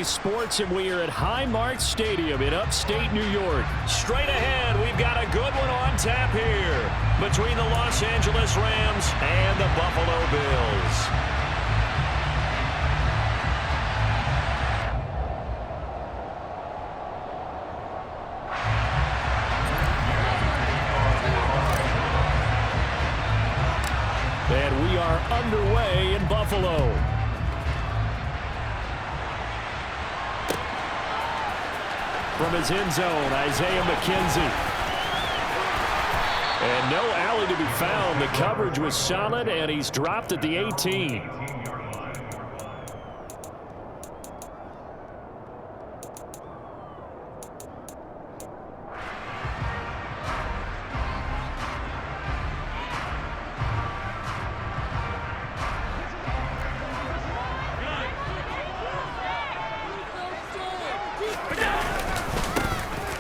Sports, and we are at Highmark Stadium in upstate New York. Straight ahead, we've got a good one on tap here between the Los Angeles Rams and the Buffalo Bills. And we are underway in Buffalo. From his end zone, Isaiah McKenzie. And no alley to be found. The coverage was solid, and he's dropped at the 18.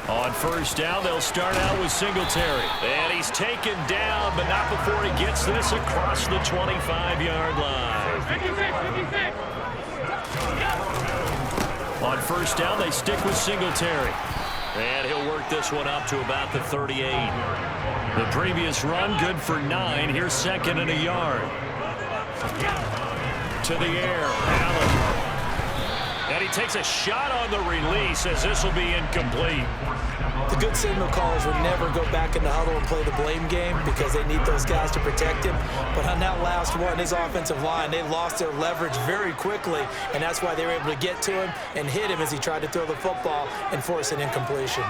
On first down, they'll start out with Singletary. And he's taken down, but not before he gets this across the 25-yard line. 56. On first down, they stick with Singletary. And he'll work this one up to about the 38. The previous run, good for 9. Here's second and a yard. To the air, Allen. And he takes a shot on the release as this will be incomplete. The good signal callers would never go back in the huddle and play the blame game because they need those guys to protect him. But on that last one, his offensive line, they lost their leverage very quickly, and that's why they were able to get to him and hit him as he tried to throw the football and force an incompletion.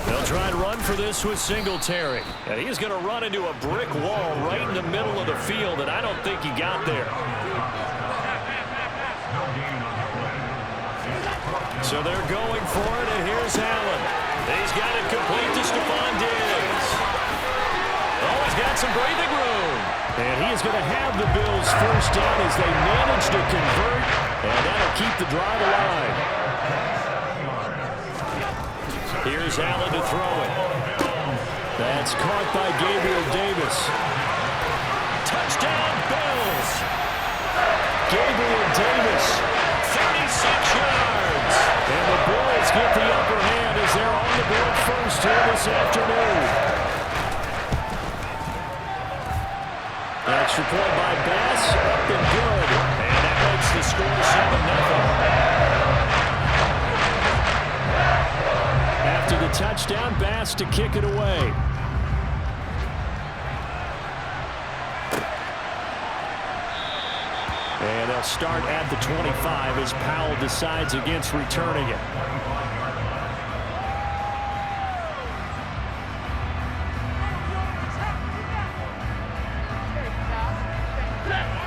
They'll try and run for this with Singletary. And he's going to run into a brick wall right in the middle of the field, and I don't think he got there. So they're going for it, and here's Allen. He's got it complete to Stephon Diggs. Oh, he's got some breathing room. And he is going to have the Bills first down as they manage to convert, and that'll keep the drive alive. Here's Allen to throw it. That's caught by Gabriel Davis. Touchdown, Bills. Gabriel Davis, 36 yards. And the Bills get the upper hand as they're on the board first here this afternoon. Extra point by Bass, up and good. And that makes the score 7-0. After the touchdown, Bass to kick it away. And they'll start at the 25 as Powell decides against returning it.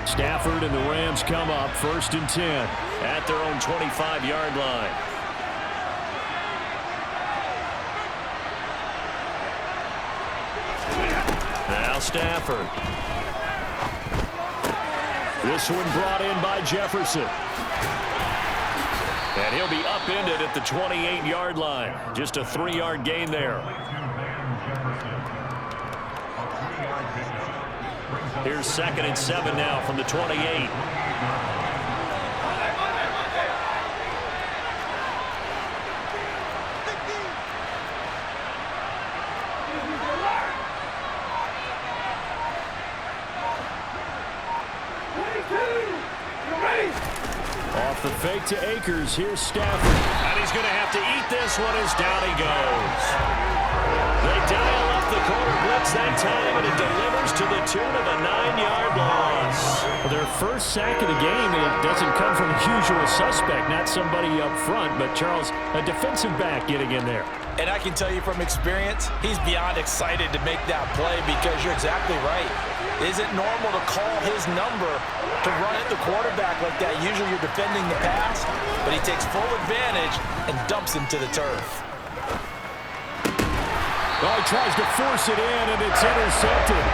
Stafford and the Rams come up 1st and 10 at their own 25-yard line. Now Stafford. This one brought in by Jefferson. And he'll be upended at the 28-yard line. Just a 3-yard gain there. Here's 2nd and 7 now from the 28. Off the fake to Akers. Here's Stafford. And he's going to have to eat this one as down he goes. They dial up the corner blitz that time, and it delivers to the tune of a 9-yard loss. Their first sack of the game, it doesn't come from a usual suspect, not somebody up front, but Charles, a defensive back getting in there. And I can tell you from experience, he's beyond excited to make that play because you're exactly right. Is it normal to call his number to run at the quarterback like that? Usually you're defending the pass, but he takes full advantage and dumps him to the turf. Oh, he tries to force it in, and it's intercepted.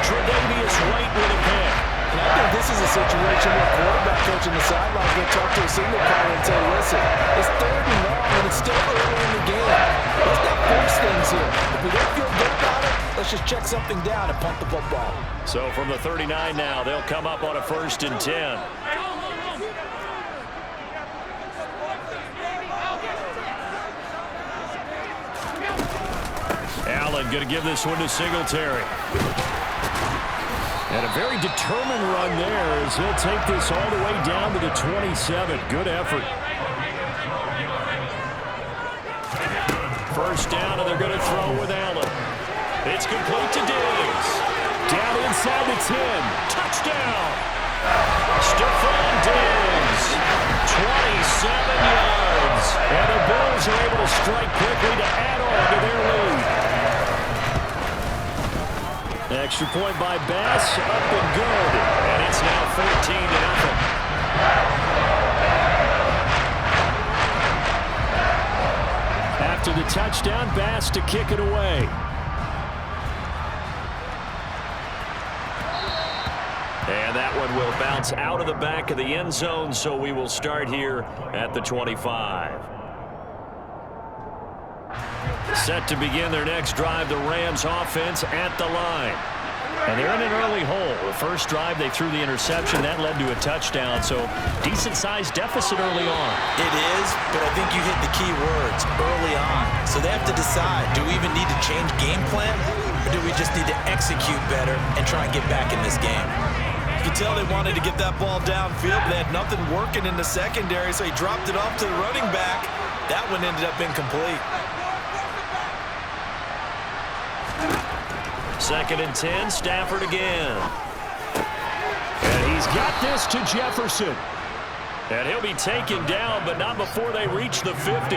Tre'Davious White with a pick. And I think this is a situation where quarterback coach in the sidelines will talk to a signal caller and say, listen, it's 3rd and long, and it's still early in the game. Let's not force things here. If we don't feel good about it, let's just check something down and punt the football. So from the 39 now, they'll come up on a 1st and 10. Allen going to give this one to Singletary. And a very determined run there as he'll take this all the way down to the 27. Good effort. 1st down, and they're going to throw with Allen. It's complete to Diggs. Down inside the 10. Touchdown. Stephon Diggs. 27 yards. And the Bills are able to strike quickly to add on to their lead. Extra point by Bass, up and good. And it's now 14-0. After the touchdown, Bass to kick it away. And that one will bounce out of the back of the end zone, so we will start here at the 25. Set to begin their next drive, the Rams offense at the line. And they're in an early hole. The first drive, they threw the interception. That led to a touchdown, so decent-sized deficit early on. It is, but I think you hit the key words, early on. So they have to decide, do we even need to change game plan, or do we just need to execute better and try and get back in this game? You can tell they wanted to get that ball downfield, but they had nothing working in the secondary, so he dropped it off to the running back. That one ended up incomplete. 2nd and 10, Stafford again. And he's got this to Jefferson. And he'll be taken down, but not before they reach the 50.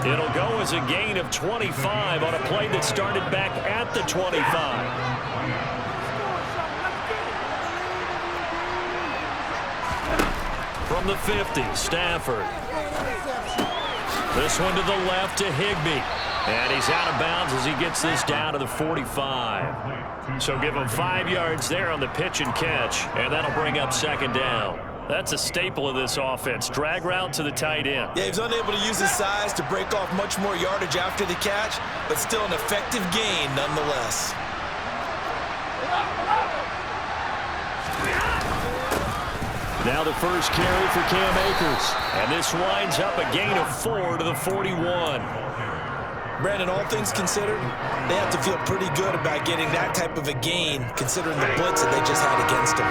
It'll go as a gain of 25 on a play that started back at the 25. From the 50, Stafford. This one to the left to Higbee. And he's out of bounds as he gets this down to the 45. So give him 5 yards there on the pitch and catch, and that'll bring up 2nd down. That's a staple of this offense. Drag route to the tight end. Yeah, he was unable to use his size to break off much more yardage after the catch, but still an effective gain nonetheless. Now the first carry for Cam Akers. And this winds up a gain of 4 to the 41. Brandon, all things considered, they have to feel pretty good about getting that type of a gain, considering the blitz that they just had against them.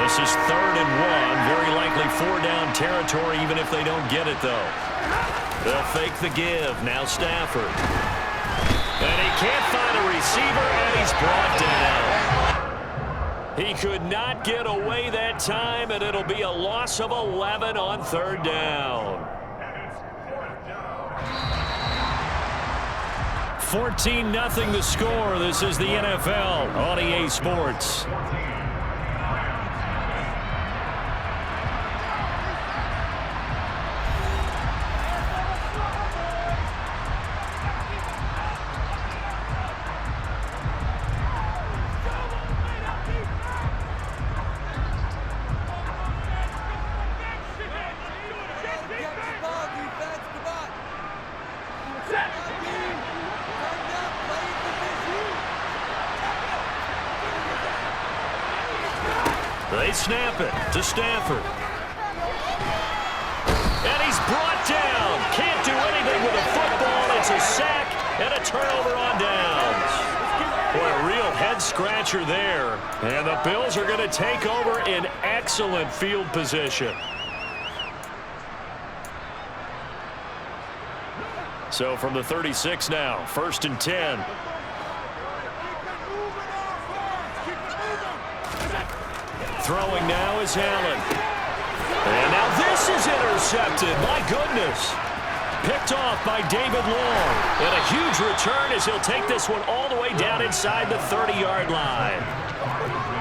This is 3rd and 1. Very likely 4-down territory, even if they don't get it, though. They'll fake the give. Now Stafford. And he can't find a receiver, and he's brought down. He could not get away that time, and it'll be a loss of 11 on 3rd down. 14-0 the score. This is the NFL on EA Sports. They snap it to Stafford. And he's brought down. Can't do anything with a football. It's a sack and a turnover on downs. Boy, a real head-scratcher there. And the Bills are going to take over in excellent field position. So from the 36 now, 1st and 10. Throwing now is Allen. And now this is intercepted. My goodness. Picked off by David Long. And a huge return as he'll take this one all the way down inside the 30-yard line.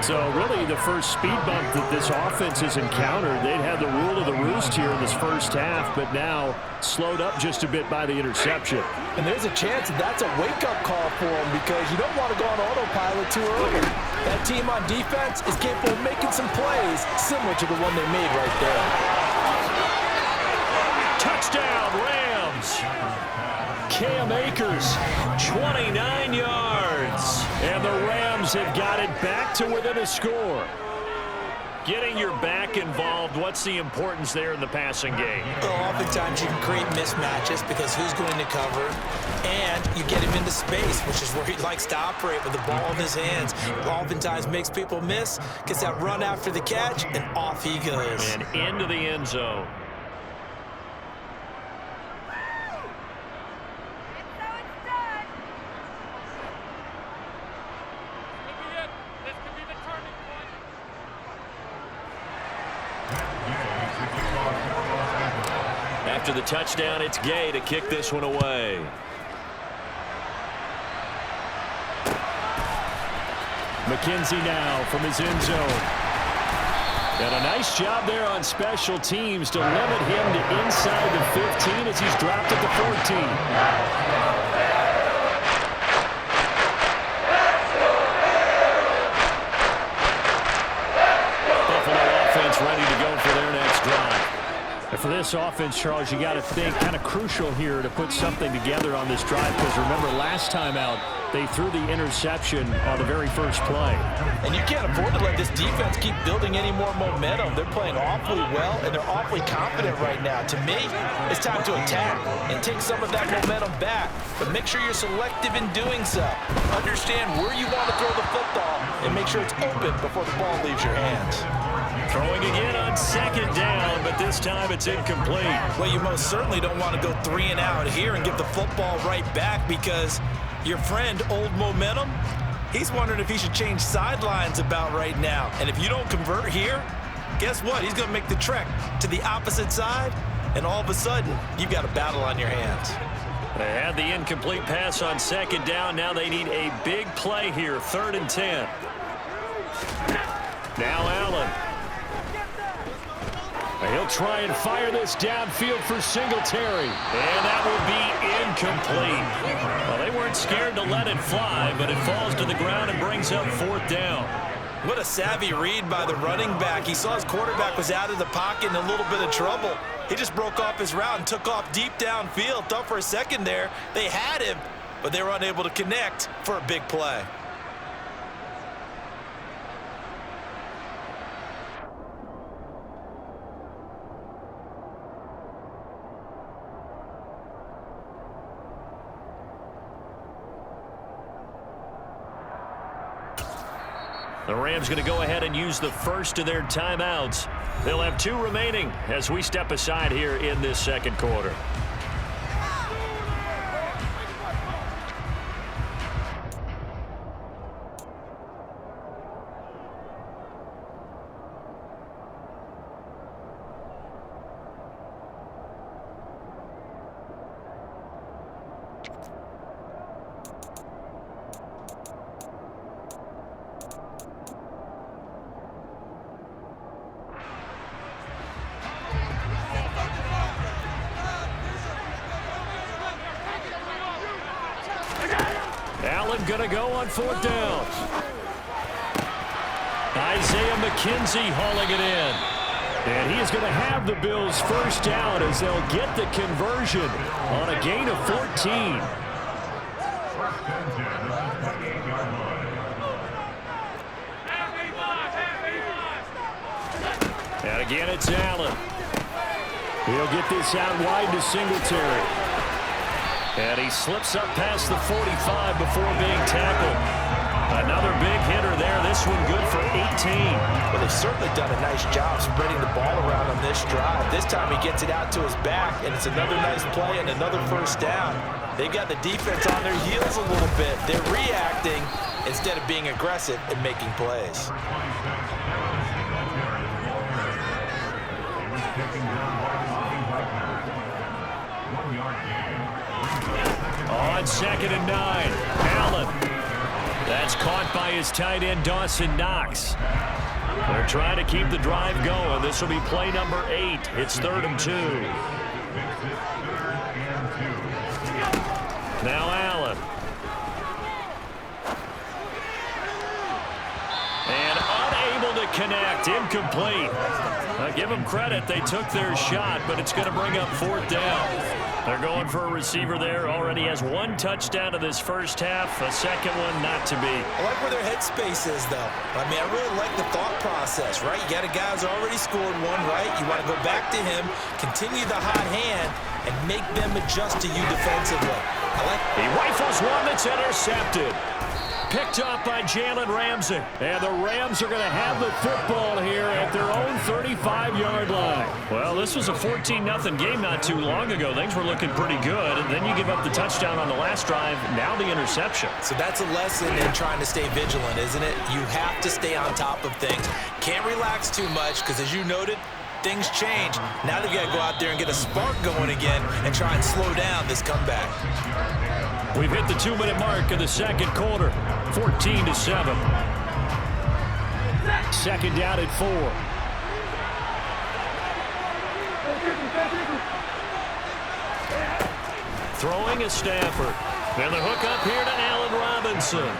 So really the first speed bump that this offense has encountered. They'd had the rule of the roost here in this first half, but now slowed up just a bit by the interception. And there's a chance that that's a wake-up call for them because you don't want to go on autopilot too early. That team on defense is capable of making some plays similar to the one they made right there. Touchdown, Rams! Rams. Cam Akers, 29 yards. And the Rams have got it back to within a score. Getting your back involved, what's the importance there in the passing game? Well, oftentimes you can create mismatches because who's going to cover, and you get him into space, which is where he likes to operate with the ball in his hands. Oftentimes makes people miss, gets that run after the catch, and off he goes. And into the end zone. After the touchdown, it's Gay to kick this one away. McKenzie now from his end zone. And a nice job there on special teams to limit him to inside the 15 as he's dropped at the 14. Ready to go for their next drive. And for this offense, Charles, you got to think kind of crucial here to put something together on this drive, because remember last time out they threw the interception on the very first play. And you can't afford to let this defense keep building any more momentum. They're playing awfully well, and they're awfully confident right now. To me, it's time to attack and take some of that momentum back, but make sure you're selective in doing so. Understand where you want to throw the football and make sure it's open before the ball leaves your hands. Throwing again on second down, but this time it's incomplete. Well, you most certainly don't want to go 3 and out here and give the football right back, because your friend, Old Momentum, he's wondering if he should change sidelines about right now. And if you don't convert here, guess what? He's going to make the trek to the opposite side, and all of a sudden, you've got a battle on your hands. They had the incomplete pass on second down. Now they need a big play here, 3rd and 10. Now Allen. He'll try and fire this downfield for Singletary. And that will be incomplete. Well, they weren't scared to let it fly, but it falls to the ground and brings up 4th down. What a savvy read by the running back. He saw his quarterback was out of the pocket in a little bit of trouble. He just broke off his route and took off deep downfield. Thought for a second there they had him, but they were unable to connect for a big play. The Rams going to go ahead and use the first of their timeouts. They'll have 2 remaining as we step aside here in this second quarter. Allen going to go on 4th down. Isaiah McKenzie hauling it in. And he is going to have the Bills' first down as they'll get the conversion on a gain of 14. And again, it's Allen. He'll get this out wide to Singletary. And he slips up past the 45 before being tackled. Another big hitter there. This one good for 18. Well, they've certainly done a nice job spreading the ball around on this drive. This time he gets it out to his back, and it's another nice play and another first down. They've got the defense on their heels a little bit. They're reacting instead of being aggressive and making plays. On 2nd and 9, Allen. That's caught by his tight end, Dawson Knox. They're trying to keep the drive going. This will be play number 8. It's 3rd and 2. Now Allen. And unable to connect. Incomplete. Give them credit. They took their shot, but it's going to bring up 4th down. They're going for a receiver there. Already has one touchdown in this first half. A second one not to be. I like where their headspace is, though. I mean, I really like the thought process, right? You got a guy who's already scored one, right? You want to go back to him, continue the hot hand, and make them adjust to you defensively. He rifles one that's intercepted. Picked off by Jalen Ramsey. And the Rams are going to have the football here at their own 35-yard line. Well, this was a 14-0 game not too long ago. Things were looking pretty good. And then you give up the touchdown on the last drive. Now the interception. So that's a lesson in trying to stay vigilant, isn't it? You have to stay on top of things. Can't relax too much because, as you noted, things change. Now they've got to go out there and get a spark going again and try and slow down this comeback. We've hit the 2-minute mark in the second quarter. 14-7. Second down at 4. Throwing is Stafford. And the hook up here to Allen Robinson.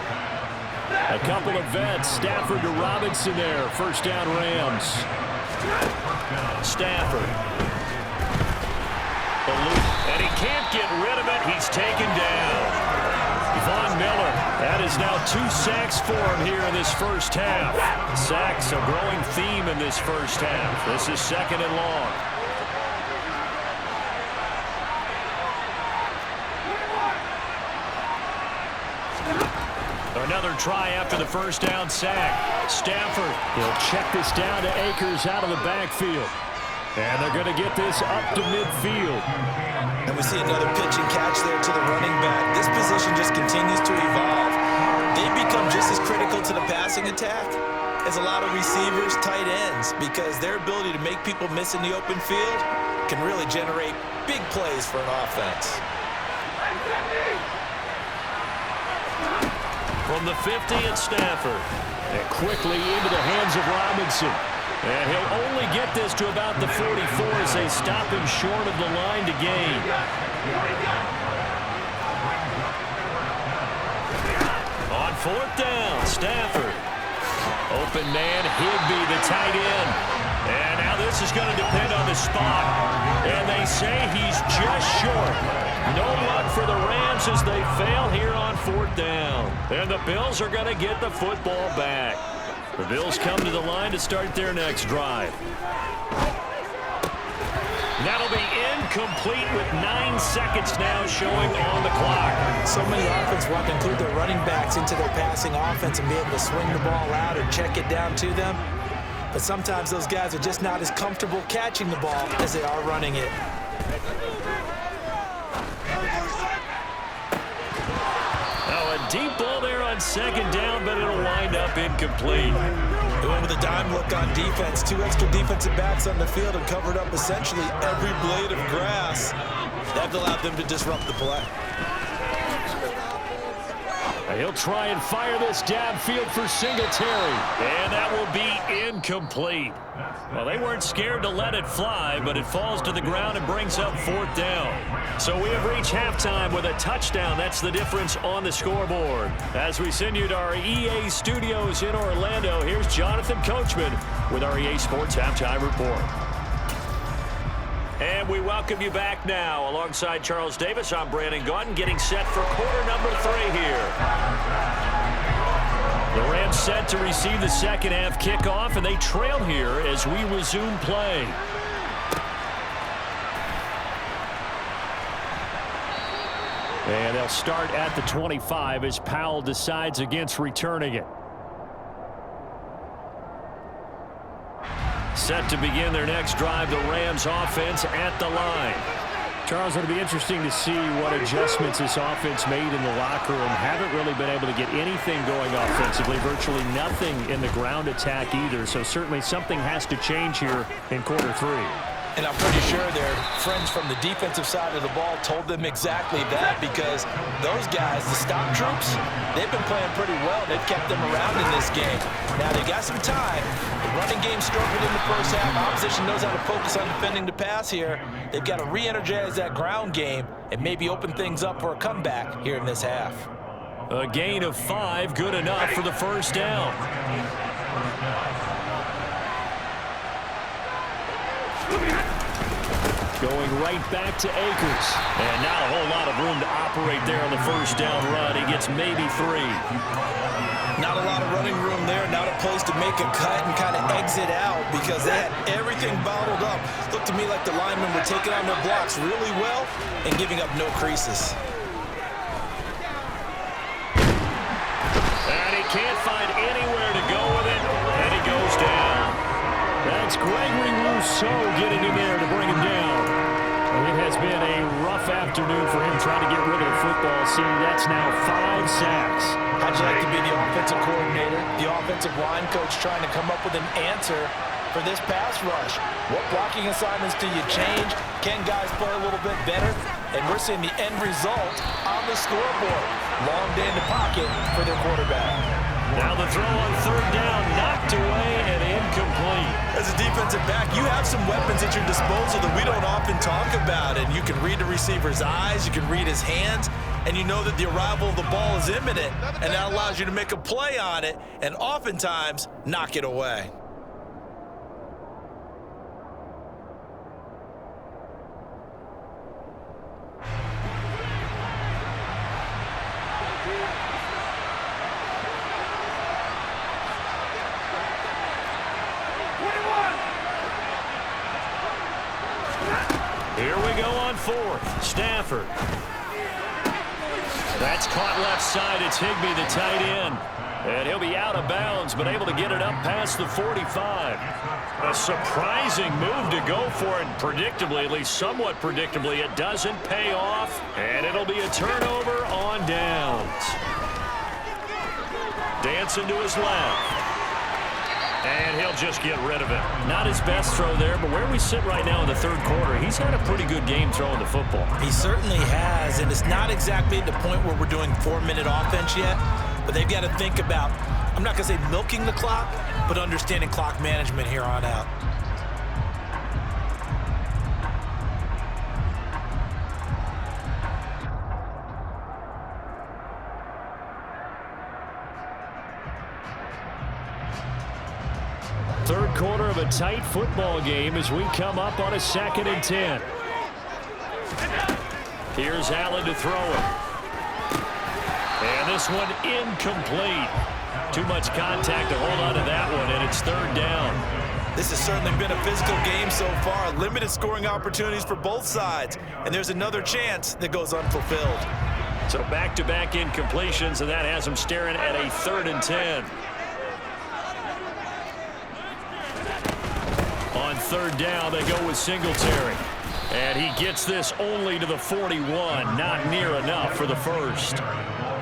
A couple of vets. Stafford to Robinson there. First down Rams. Stafford. And he can't get rid of it. He's taken down. Von Miller. That is now 2 sacks for him here in this first half. Sacks, a growing theme in this first half. This is second and long. Another try after the first down sack. Stafford. He'll check this down to Akers out of the backfield. And they're going to get this up to midfield. And we see another pitch and catch there to the running back. This position just continues to evolve. They become just as critical to the passing attack as a lot of receivers, tight ends, because their ability to make people miss in the open field can really generate big plays for an offense. From the 50 at Stafford. And quickly into the hands of Robinson. And he'll only get this to about the 44 as they stop him short of the line to gain. On fourth down, Stafford. Open man, Higbee, the tight end. And now this is going to depend on the spot. And they say he's just short. No luck for the Rams as they fail here on fourth down. And the Bills are going to get the football back. The Bills come to the line to start their next drive. That'll be incomplete with 9 seconds now showing on the clock. So many offenses want to include their running backs into their passing offense and be able to swing the ball out or check it down to them. But sometimes those guys are just not as comfortable catching the ball as they are running it. Deep ball there on second down, but it'll wind up incomplete. They went with a dime look on defense. 2 extra defensive backs on the field and covered up essentially every blade of grass. That allowed them to disrupt the play. He'll try and fire this downfield for Singletary. And that will be incomplete. Well, they weren't scared to let it fly, but it falls to the ground and brings up fourth down. So we have reached halftime with a touchdown. That's the difference on the scoreboard. As we send you to our EA studios in Orlando, here's Jonathan Coachman with our EA Sports Halftime Report. And we welcome you back now. Alongside Charles Davis, I'm Brandon Gaudin, getting set for quarter number 3 here. The Rams set to receive the second half kickoff, and they trail here as we resume play. And they'll start at the 25 as Powell decides against returning it. Set to begin their next drive, the Rams offense at the line. Charles, it'll be interesting to see what adjustments this offense made in the locker room. Haven't really been able to get anything going offensively, virtually nothing in the ground attack either. So certainly something has to change here in quarter 3. And I'm pretty sure their friends from the defensive side of the ball told them exactly that, because those guys, the stop troops, they've been playing pretty well. They've kept them around in this game. Now, they've got some time. The running game struggled in the first half. Opposition knows how to focus on defending the pass here. They've got to re-energize that ground game and maybe open things up for a comeback here in this half. A gain of 5, good enough for the first down. Going right back to Akers. And not a whole lot of room to operate there on the first down run. He gets maybe 3. Not a lot of running room there, not a place to make a cut and kind of exit out because they had everything bottled up. Looked to me like the linemen were taking on their blocks really well and giving up no creases. And he can't find anywhere to go with it, and he goes down. That's Gregory Rousseau getting in there to bring him down. It has been a rough afternoon for him trying to get rid of the football. See, that's now 5 sacks. How'd you like to be the offensive coordinator, the offensive line coach trying to come up with an answer for this pass rush? What blocking assignments do you change? Can guys play a little bit better? And we're seeing the end result on the scoreboard. Long day in the pocket for their quarterback. Now the throw on third down, knocked away and incomplete. As a defensive back, you have some weapons at your disposal that we don't often talk about. And you can read the receiver's eyes, you can read his hands, and you know that the arrival of the ball is imminent. And that allows you to make a play on it and oftentimes knock it away. Here we go on 4th. Stafford. That's caught left side. It's Higbee, the tight end. And he'll be out of bounds, but able to get it up past the 45. A surprising move to go for it. Predictably, at least somewhat predictably, it doesn't pay off. And it'll be a turnover on downs. Dancing to his left. And he'll just get rid of it. Not his best throw there, but where we sit right now in the third quarter, he's had a pretty good game throwing the football. He certainly has, and it's not exactly at the point where we're doing 4-minute offense yet, but they've got to think about, I'm not going to say milking the clock, but understanding clock management here on out. Third quarter of a tight football game as we come up on a 2nd and 10. Here's Allen to throw it. And this one incomplete. Too much contact to hold on to that one, and it's 3rd down. This has certainly been a physical game so far. Limited scoring opportunities for both sides. And there's another chance that goes unfulfilled. So back-to-back incompletions, and that has them staring at a 3rd and 10. On 3rd down, they go with Singletary. And he gets this only to the 41. Not near enough for the first.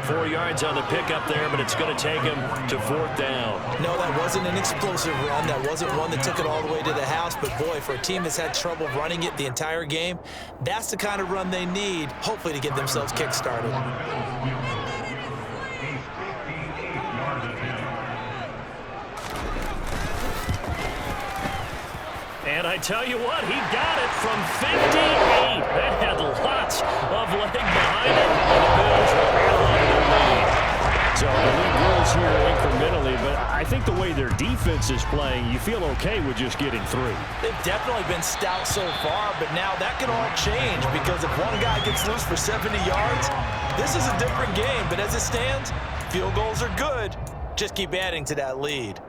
4 yards on the pickup there, but it's going to take him to 4th down. No, that wasn't an explosive run. That wasn't one that took it all the way to the house. But, boy, for a team that's had trouble running it the entire game, that's the kind of run they need, hopefully, to get themselves kick-started. And I tell you what, he got it from 58. That had lots of leg behind it. And the Bills were well on the lead. So the lead grows here incrementally, but I think the way their defense is playing, you feel okay with just getting 3. They've definitely been stout so far, but now that can all change because if one guy gets loose for 70 yards, this is a different game. But as it stands, field goals are good. Just keep adding to that lead.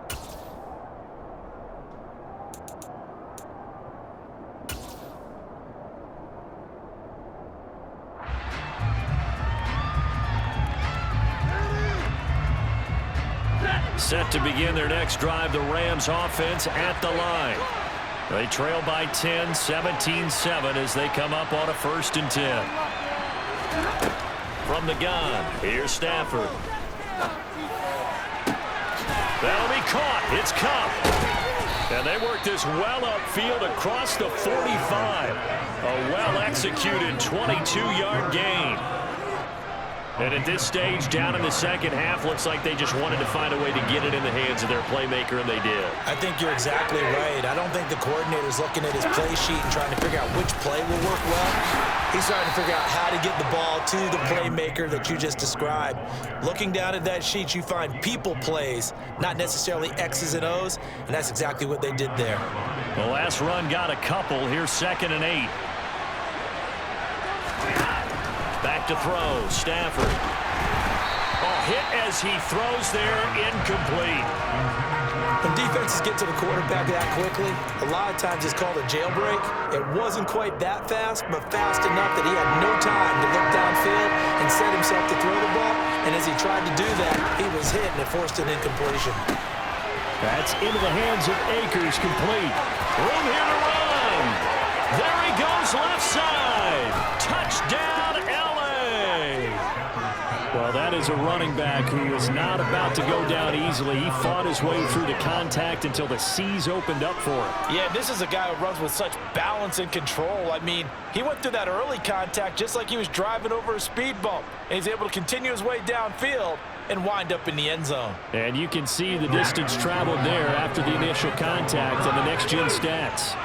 Set to begin their next drive, the Rams offense at the line. They trail by 10, 17-7 as they come up on a 1st and 10. From the gun, here's Stafford. That'll be caught. It's Cup. And they work this well upfield across the 45. A well-executed 22-yard gain. And at this stage, down in the second half, looks like they just wanted to find a way to get it in the hands of their playmaker, and they did. I think you're exactly right. I don't think the coordinator's looking at his play sheet and trying to figure out which play will work well. He's trying to figure out how to get the ball to the playmaker that you just described. Looking down at that sheet, you find people plays, not necessarily X's and O's, and that's exactly what they did there. The last run got a couple. Here's 2nd and 8. Back to throw. Stafford. Oh, hit as he throws there. Incomplete. When defenses get to the quarterback that quickly, a lot of times it's called a jailbreak. It wasn't quite that fast, but fast enough that he had no time to look downfield and set himself to throw the ball. And as he tried to do that, he was hit and it forced an incompletion. That's into the hands of Akers, complete. Room here to run. There he goes, left side. Touchdown, L.A. Well, that is a running back who is not about to go down easily. He fought his way through the contact until the seas opened up for him. Yeah, this is a guy who runs with such balance and control. I mean, he went through that early contact just like he was driving over a speed bump. And he's able to continue his way downfield and wind up in the end zone. And you can see the distance traveled there after the initial contact on the next-gen stats.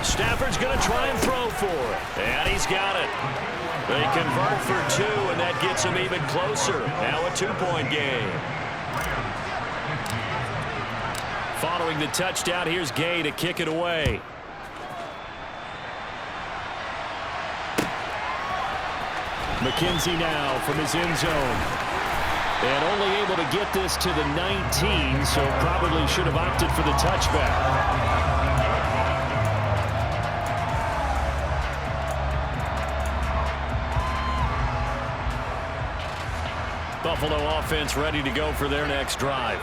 Stafford's going to try and throw for it. And he's got it. They convert for 2, and that gets him even closer. Now a 2-point game. Following the touchdown, here's Gay to kick it away. McKenzie now from his end zone. And only able to get this to the 19, so probably should have opted for the touchback. Buffalo offense ready to go for their next drive.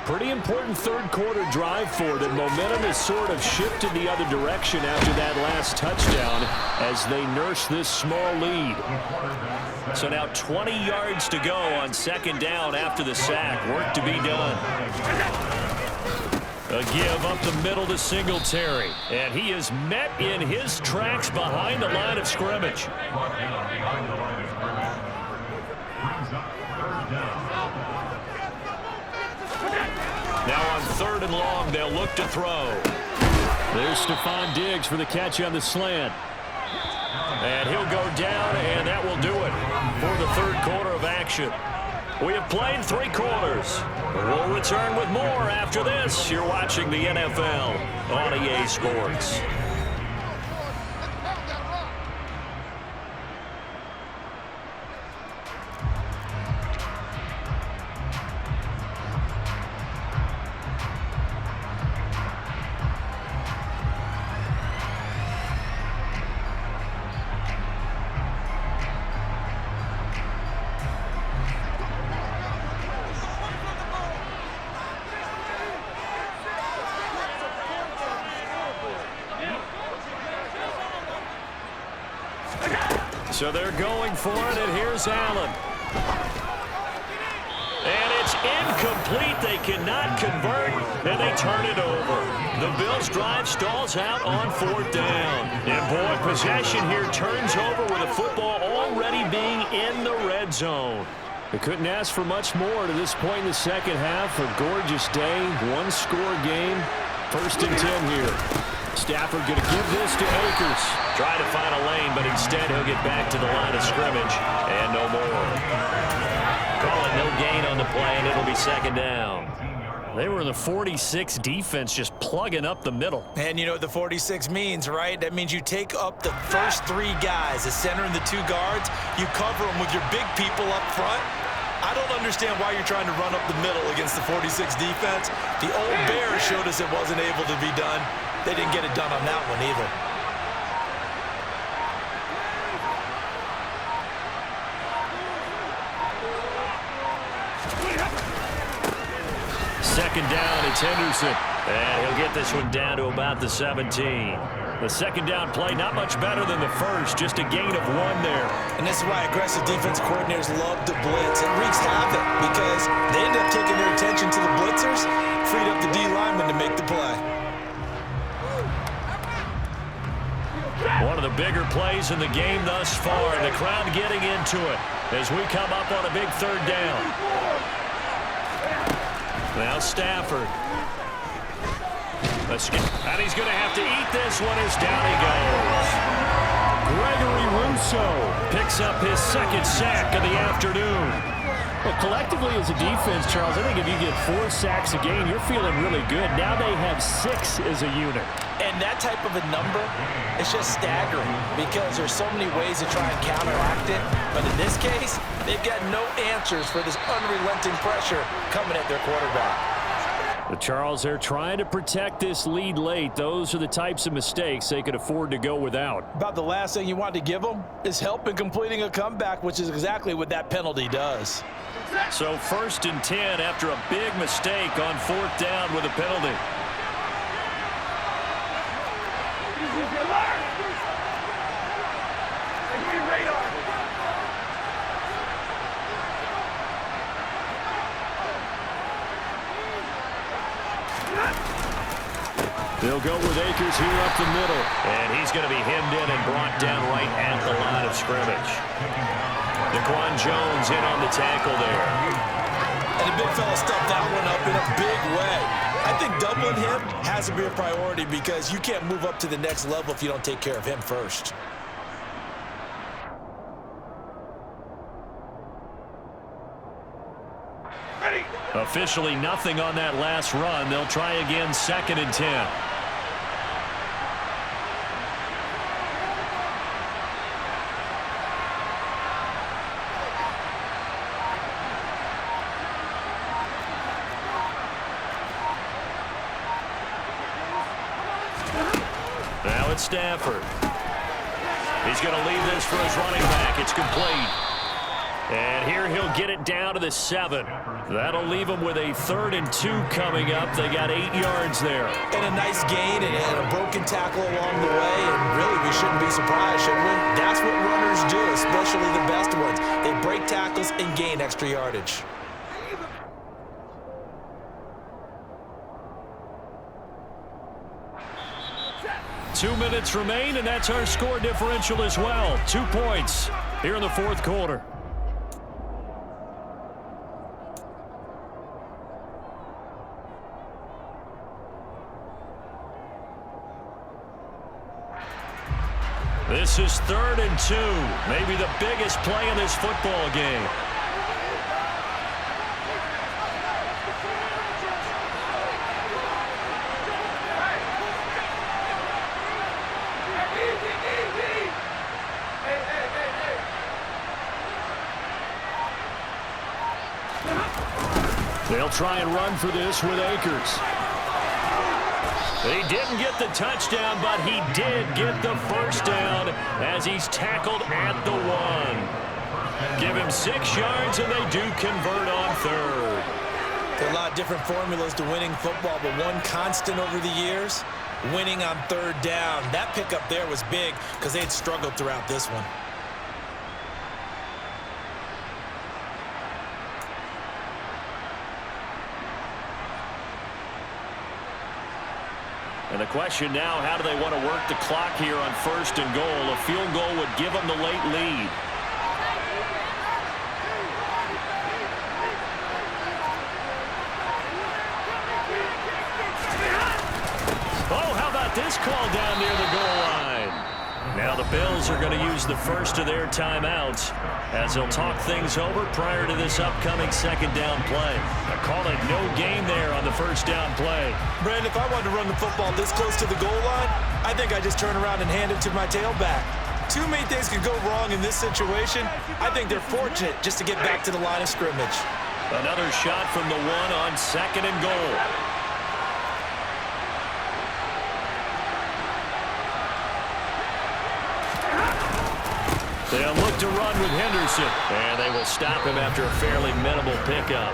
Pretty important third-quarter drive for them. Momentum has sort of shifted the other direction after that last touchdown as they nurse this small lead. So now 20 yards to go on second down after the sack. Work to be done. A give up the middle to Singletary. And he is met in his tracks behind the line of scrimmage. Now on 3rd and long, they'll look to throw. There's Stephon Diggs for the catch on the slant. And he'll go down, and that will do it for the third quarter of action. We have played 3 quarters. We'll return with more after this. You're watching the NFL on EA Sports. So they're going for it, and here's Allen. And it's incomplete. They cannot convert, and they turn it over. The Bills' drive stalls out on 4th down. And boy, possession here turns over with the football already being in the red zone. They couldn't ask for much more to this point in the second half. A gorgeous day, 1-score game. 1st and 10 here. Stafford going to give this to Akers. Try to find a lane, but instead he'll get back to the line of scrimmage. And no more. Calling no gain on the play, and it'll be 2nd down. They were in the 46 defense, just plugging up the middle. And you know what the 46 means, right? That means you take up the first 3 guys, the center and the 2 guards. You cover them with your big people up front. I don't understand why you're trying to run up the middle against the 46 defense. The old Bears showed us it wasn't able to be done. They didn't get it done on that one either. Second down, it's Henderson. And he'll get this one down to about the 17. The second down play, not much better than the first, just a gain of 1 there. And this is why aggressive defensive coordinators love to blitz. It wreaks havoc because they end up taking their attention to the blitzers, freed up the D lineman to make the play. One of the bigger plays in the game thus far, and the crowd getting into it as we come up on a big 3rd down. Now Stafford. And he's going to have to eat this one as down he goes. Gregory Rousseau picks up his 2nd sack of the afternoon. Well, collectively as a defense, Charles, I think if you get 4 sacks a game, you're feeling really good. Now they have 6 as a unit. And that type of a number is just staggering because there's so many ways to try and counteract it. But in this case, they've got no answers for this unrelenting pressure coming at their quarterback. The Charles, they're trying to protect this lead late. Those are the types of mistakes they could afford to go without. About the last thing you want to give them is help in completing a comeback, which is exactly what that penalty does. So 1st and 10 after a big mistake on 4th down with a penalty. They'll go with Akers here up the middle. And he's going to be hemmed in and brought down right at the line of scrimmage. Daquan Jones in on the tackle there. And the big fella stuffed that one up in a big way. I think doubling him has to be a priority because you can't move up to the next level if you don't take care of him first. Officially nothing on that last run. They'll try again 2nd and 10. Now it's Stafford. He's going to leave this for his running back. It's complete. And here he'll get it down to the 7. That'll leave him with a 3rd and 2 coming up. They got 8 yards there. And a nice gain and a broken tackle along the way. And really, we shouldn't be surprised, should we? That's what runners do, especially the best ones. They break tackles and gain extra yardage. Two minutes remain, and that's our score differential as well. 2 points here in the 4th quarter. This is 3rd and 2. Maybe the biggest play in this football game. They'll try and run for this with Akers. He didn't get the touchdown, but he did get the 1st down as he's tackled at the 1. Give him 6 yards, and they do convert on 3rd. There are a lot of different formulas to winning football, but one constant over the years, winning on 3rd down. That pickup there was big because they had struggled throughout this one. And the question now, how do they want to work the clock here on 1st and goal? A field goal would give them the late lead. Oh, how about this call down near the goal line? Now the Bills are going to use the first of their timeouts as they'll talk things over prior to this upcoming 2nd down play. I call it no gain there on the 1st down play. Brandon, if I wanted to run the football this close to the goal line, I think I just turn around and hand it to my tailback. Too many things could go wrong in this situation. I think they're fortunate just to get back to the line of scrimmage. Another shot from the 1 on 2nd and goal. They'll look to run with Henderson, and they will stop him after a fairly minimal pickup.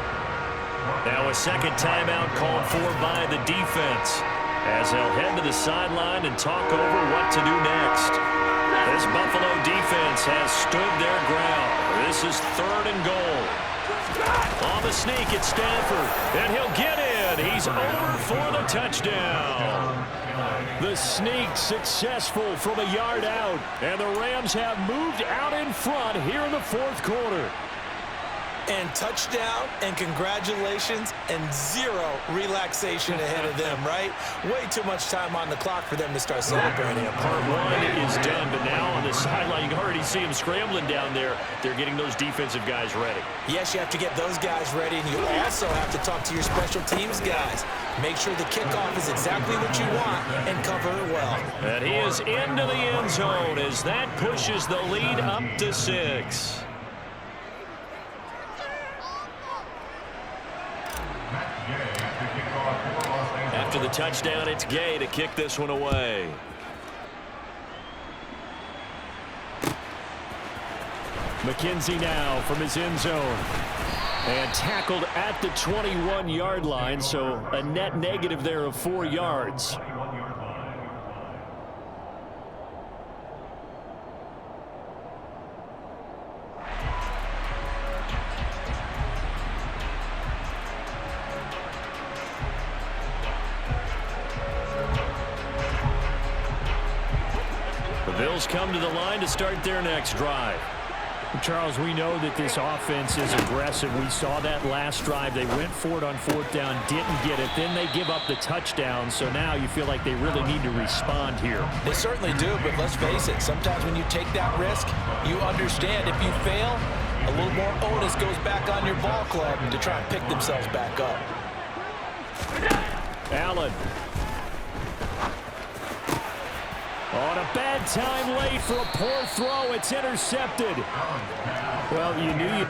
Now a 2nd timeout called for by the defense as they'll head to the sideline and talk over what to do next. This Buffalo defense has stood their ground. This is 3rd and goal. On the sneak, it's Stafford, and he'll get in. He's over for the touchdown. The sneak successful from a yard out, and the Rams have moved out in front here in the 4th quarter. And touchdown, and congratulations, and 0 relaxation ahead of them, right? Way too much time on the clock for them to start celebrating. Yeah, part 1 is done, but now on the sideline, you can already see them scrambling down there. They're getting those defensive guys ready. Yes, you have to get those guys ready, and you also have to talk to your special teams guys. Make sure the kickoff is exactly what you want, and cover And he is into the end zone as that pushes the lead up to 6. After the touchdown, it's Gay to kick this one away. McKenzie now from his end zone. And tackled at the 21-yard line, so a net negative there of 4 yards. The Bills come to the line to start their next drive. Charles, we know that this offense is aggressive. We saw that last drive. They went for it on 4th down, didn't get it. Then they give up the touchdown. So now you feel like they really need to respond here. They certainly do, but let's face it. Sometimes when you take that risk, you understand if you fail, a little more onus goes back on your ball club to try and pick themselves back up. Allen. On a bad time late for a poor throw. It's intercepted. Well, you knew you...